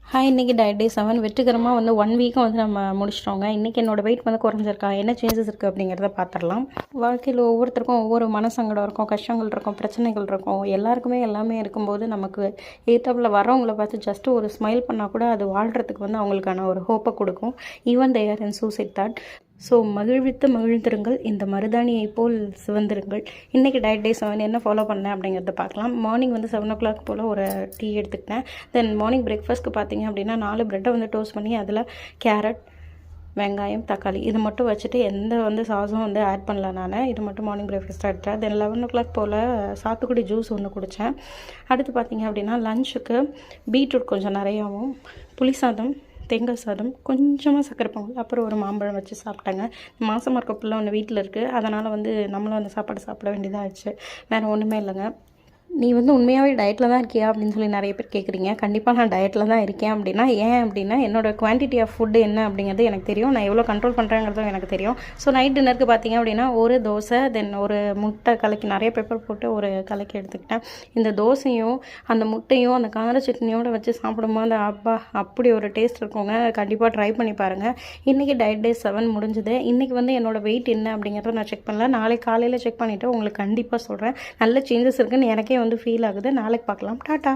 Hi, இன்றைக்கி diet டே 7 வெற்றிகரமாக வந்து 1 வீக்கும் வந்து நம்ம முடிச்சிட்டோங்க. இன்றைக்கி என்னோடய வெயிட் வந்து குறைஞ்சிருக்கா, என்ன சேஞ்சஸ் இருக்குது அப்படிங்கிறத பார்த்துடலாம். வாழ்க்கையில் ஒவ்வொருத்தருக்கும் ஒவ்வொரு மனசங்கடம் இருக்கும், கஷ்டங்கள் இருக்கும், பிரச்சனைகள் இருக்கும். எல்லாருக்குமே எல்லாமே இருக்கும்போது நமக்கு ஏத்தாப்புல வரவங்கள பார்த்து ஜஸ்ட்டு ஒரு ஸ்மைல் பண்ணால் கூட அது வாழ்கிறதுக்கு வந்து அவங்களுக்கான ஒரு ஹோப்பை கொடுக்கும். Even there and suicide thought. So மகிழ்வித்து மகிழ்ந்திருங்கள், இந்த மருதாணியை போல் சிவந்திருங்கள். இன்றைக்கி டயட் டே 7 என்ன ஃபாலோ பண்ணேன் அப்படிங்கிறத பார்க்கலாம். மார்னிங் வந்து 7 o'clock போல் ஒரு டீ எடுத்துக்கிட்டேன். தென் மார்னிங் பிரேக்ஃபாஸ்ட்க்கு பார்த்தீங்க அப்படின்னா 4 ப்ரெட்டை வந்து டோஸ்ட் பண்ணி அதில் கேரட், வெங்காயம், தக்காளி இது மட்டும் வச்சுட்டு எந்த வந்து சாஸும் வந்து ஆட் பண்ணல. நான் இது மட்டும் மார்னிங் பிரேக்ஃபாஸ்ட்டாக எடுத்தேன். தென் 11 o'clock போல் சாத்துக்குடி ஜூஸ் ஒன்று குடித்தேன். அடுத்து பார்த்தீங்க அப்படின்னா லஞ்சுக்கு பீட்ரூட் கொஞ்சம் நிறையாவும், புளி சாதம், தேங்காய் சாதம், கொஞ்சமாக சக்கரை பொங்கல், அப்புறம் ஒரு மாம்பழம் வச்சு சாப்பிட்டாங்க. மாதமாக இருக்க பிள்ளை ஒன்று வீட்டில் இருக்குது, அதனால் வந்து நம்மளும் அந்த சாப்பாடு சாப்பிட வேண்டியதாக ஆச்சு. வேறு ஒன்றுமே இல்லைங்க. நீ வந்து உண்மையாகவே டயட்டில் தான் இருக்கியா அப்படின்னு சொல்லி நிறைய பேர் கேட்குறீங்க. கண்டிப்பாக நான் டயட்டில் தான் இருக்கேன். அப்படின்னா ஏன் அப்படின்னா என்னோடய குவான்டிட்டி ஆஃப் ஃபுட்டு என்ன அப்படிங்கிறது எனக்கு தெரியும். நான் எவ்வளோ கண்ட்ரோல் பண்ணுறேங்கிறதும் எனக்கு தெரியும். ஸோ நைட் டின்னருக்கு பார்த்தீங்க அப்படின்னா ஒரு தோசை, தென் ஒரு முட்டை கலக்கி நிறைய பெப்பர் போட்டு ஒரு கலக்கி எடுத்துக்கிட்டேன். இந்த தோசையும் அந்த முட்டையும் அந்த கார சட்னியோடு வச்சு சாப்பிடும்போது அப்பா அப்படி ஒரு டேஸ்ட் இருக்குங்க. கண்டிப்பாக ட்ரை பண்ணி பாருங்கள். இன்றைக்கி டயட் டே 7 முடிஞ்சுது. இன்றைக்கி வந்து என்னோடய வெயிட் என்ன அப்படிங்கிறத நான் செக் பண்ணல. நாளைக்கு காலையில் செக் பண்ணிவிட்டு உங்களுக்கு கண்டிப்பாக சொல்கிறேன். நல்ல சேஞ்சஸ் இருக்குதுன்னு எனக்கே வந்து ஃபீல் ஆகுது. நாளைக்கு பார்க்கலாம். டாட்டா.